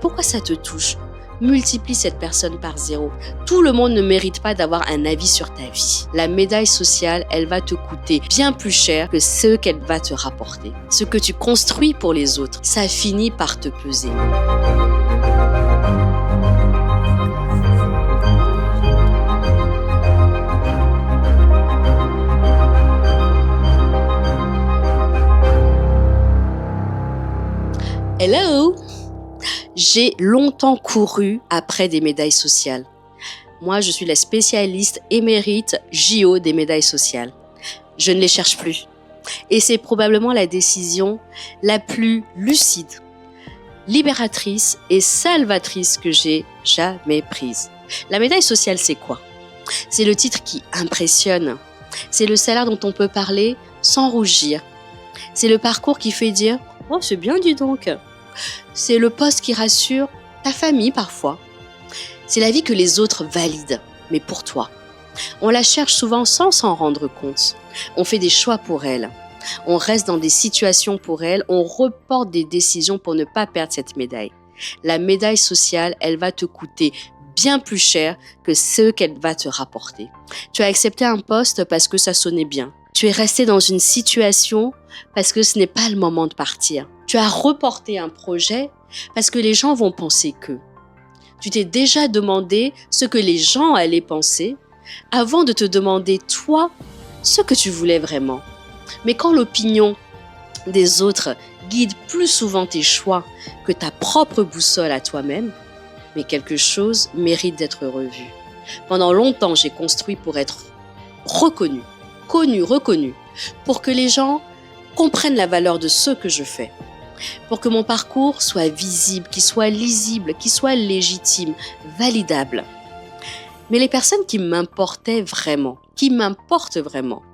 Pourquoi ça te touche? Multiplie cette personne par 0. Tout le monde ne mérite pas d'avoir un avis sur ta vie. La médaille sociale, elle va te coûter bien plus cher que ce qu'elle va te rapporter. Ce que tu construis pour les autres, ça finit par te peser. Hello! J'ai longtemps couru après des médailles sociales. Moi, je suis la spécialiste émérite JO des médailles sociales. Je ne les cherche plus. Et c'est probablement la décision la plus lucide, libératrice et salvatrice que j'ai jamais prise. La médaille sociale, c'est quoi? C'est le titre qui impressionne. C'est le salaire dont on peut parler sans rougir. C'est le parcours qui fait dire « Oh, c'est bien, dis donc !» C'est le poste qui rassure ta famille parfois. C'est la vie que les autres valident, mais pour toi. On la cherche souvent sans s'en rendre compte. On fait des choix pour elle. On reste dans des situations pour elle. On reporte des décisions pour ne pas perdre cette médaille. La médaille sociale, elle va te coûter bien plus cher que ce qu'elle va te rapporter. Tu as accepté un poste parce que ça sonnait bien. Tu es resté dans une situation parce que ce n'est pas le moment de partir. Tu as reporté un projet parce que les gens vont penser que. Tu t'es déjà demandé ce que les gens allaient penser avant de te demander, toi, ce que tu voulais vraiment. Mais quand l'opinion des autres guide plus souvent tes choix que ta propre boussole à toi-même, mais quelque chose mérite d'être revu. Pendant longtemps, j'ai construit pour être reconnu, reconnu, pour que les gens comprennent la valeur de ce que je fais. Pour que mon parcours soit visible, qu'il soit lisible, qu'il soit légitime, validable. Mais les personnes qui m'importent vraiment,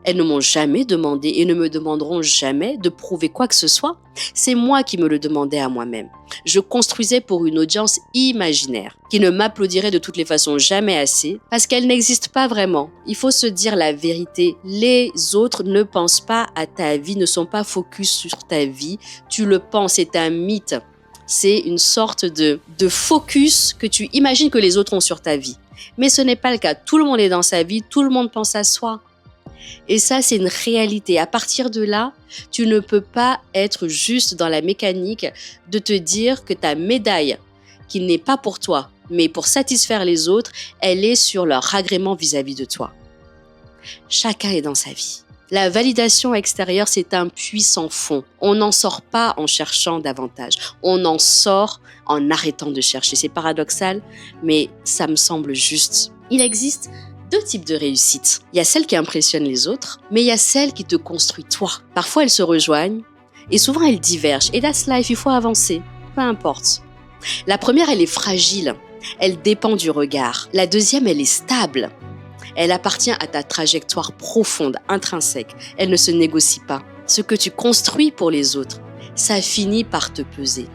elles ne m'ont jamais demandé et ne me demanderont jamais de prouver quoi que ce soit. C'est moi qui me le demandais à moi-même. Je construisais pour une audience imaginaire, qui ne m'applaudirait de toutes les façons jamais assez, parce qu'elle n'existe pas vraiment. Il faut se dire la vérité. Les autres ne pensent pas à ta vie, ne sont pas focus sur ta vie. Tu le penses, c'est un mythe. C'est une sorte de focus que tu imagines que les autres ont sur ta vie. Mais ce n'est pas le cas. Tout le monde est dans sa vie, tout le monde pense à soi. Et ça, c'est une réalité. À partir de là, tu ne peux pas être juste dans la mécanique de te dire que ta médaille, qui n'est pas pour toi, mais pour satisfaire les autres, elle est sur leur agrément vis-à-vis de toi. Chacun est dans sa vie. La validation extérieure, c'est un puits sans fond. On n'en sort pas en cherchant davantage. On en sort en arrêtant de chercher. C'est paradoxal, mais ça me semble juste. Il existe 2 types de réussite. Il y a celle qui impressionne les autres, mais il y a celle qui te construit toi. Parfois, elles se rejoignent et souvent, elles divergent. Et that's life, il faut avancer. Peu importe. La première, elle est fragile. Elle dépend du regard. La deuxième, elle est stable. Elle appartient à ta trajectoire profonde, intrinsèque. Elle ne se négocie pas. Ce que tu construis pour les autres, ça finit par te peser.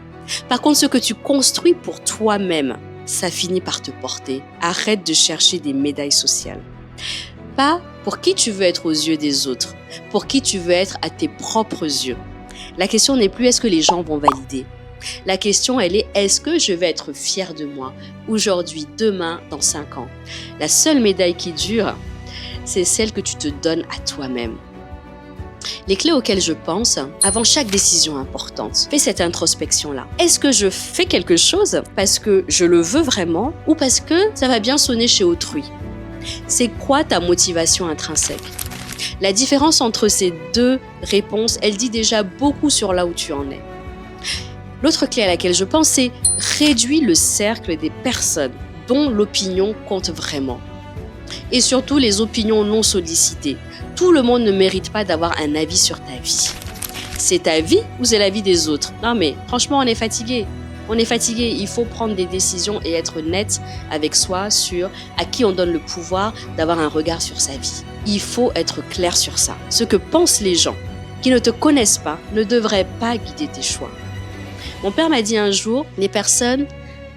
Par contre, ce que tu construis pour toi-même, ça finit par te porter. Arrête de chercher des médailles sociales. Pas pour qui tu veux être aux yeux des autres, pour qui tu veux être à tes propres yeux. La question n'est plus est-ce que les gens vont valider. La question, elle est, est-ce que je vais être fière de moi aujourd'hui, demain, dans 5 ans? La seule médaille qui dure, c'est celle que tu te donnes à toi-même. Les clés auxquelles je pense, avant chaque décision importante, fais cette introspection-là. Est-ce que je fais quelque chose parce que je le veux vraiment ou parce que ça va bien sonner chez autrui? C'est quoi ta motivation intrinsèque? La différence entre ces 2 réponses, elle dit déjà beaucoup sur là où tu en es. L'autre clé à laquelle je pense, c'est réduire le cercle des personnes dont l'opinion compte vraiment. Et surtout les opinions non sollicitées. Tout le monde ne mérite pas d'avoir un avis sur ta vie. C'est ta vie ou c'est la vie des autres? Non mais franchement, on est fatigué. Il faut prendre des décisions et être net avec soi sur à qui on donne le pouvoir d'avoir un regard sur sa vie. Il faut être clair sur ça. Ce que pensent les gens qui ne te connaissent pas ne devrait pas guider tes choix. Mon père m'a dit un jour, les personnes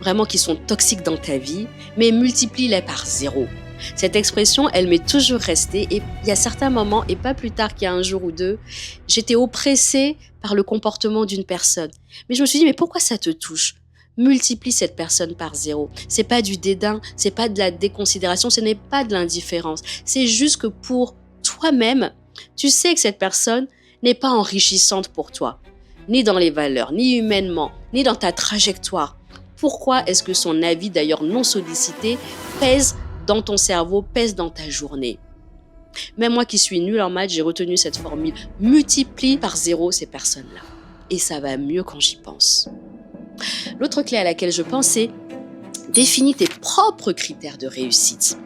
vraiment qui sont toxiques dans ta vie, mais multiplie-les par 0. Cette expression, elle m'est toujours restée et il y a certains moments, et pas plus tard qu'il y a un jour ou 2, j'étais oppressée par le comportement d'une personne. Mais je me suis dit, mais pourquoi ça te touche? multiplie cette personne par 0. C'est pas du dédain, c'est pas de la déconsidération, ce n'est pas de l'indifférence. C'est juste que pour toi-même, tu sais que cette personne n'est pas enrichissante pour toi, ni dans les valeurs, ni humainement, ni dans ta trajectoire. Pourquoi est-ce que son avis, d'ailleurs non sollicité, pèse dans ton cerveau, pèse dans ta journée? Même moi qui suis nulle en maths, j'ai retenu cette formule. Multiplie par 0 ces personnes-là. Et ça va mieux quand j'y pense. L'autre clé à laquelle je pense, c'est définis tes propres critères de réussite.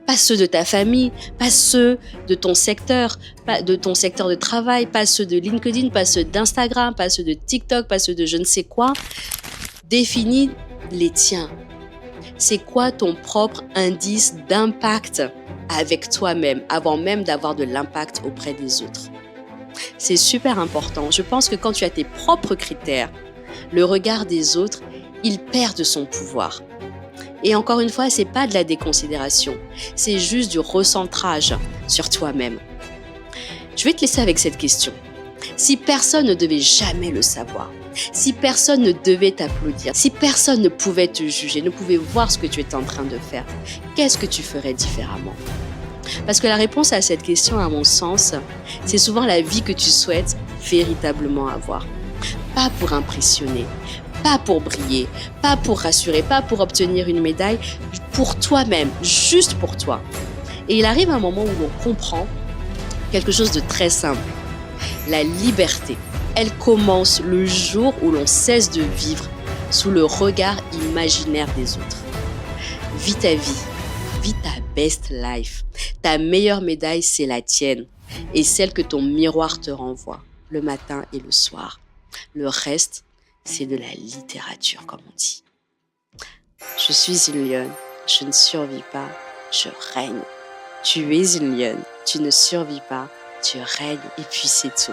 Pas ceux de ta famille, pas ceux de ton secteur, pas de ton secteur de travail, pas ceux de LinkedIn, pas ceux d'Instagram, pas ceux de TikTok, pas ceux de je ne sais quoi. Définis les tiens. C'est quoi ton propre indice d'impact avec toi-même avant même d'avoir de l'impact auprès des autres? C'est super important. Je pense que quand tu as tes propres critères, le regard des autres, il perd de son pouvoir. Et encore une fois, c'est pas de la déconsidération, c'est juste du recentrage sur toi-même. Je vais te laisser avec cette question. Si personne ne devait jamais le savoir, si personne ne devait t'applaudir, si personne ne pouvait te juger, ne pouvait voir ce que tu étais en train de faire, qu'est-ce que tu ferais différemment? Parce que la réponse à cette question, à mon sens, c'est souvent la vie que tu souhaites véritablement avoir. Pas pour impressionner, pas pour briller, pas pour rassurer, pas pour obtenir une médaille, pour toi-même, juste pour toi. Et il arrive un moment où l'on comprend quelque chose de très simple. La liberté, elle commence le jour où l'on cesse de vivre sous le regard imaginaire des autres. Vis ta vie, vis ta best life. Ta meilleure médaille, c'est la tienne et celle que ton miroir te renvoie le matin et le soir. Le reste, c'est de la littérature, comme on dit. Je suis une lionne, je ne survis pas, je règne. Tu es une lionne, tu ne survis pas, tu règnes et puis c'est tout.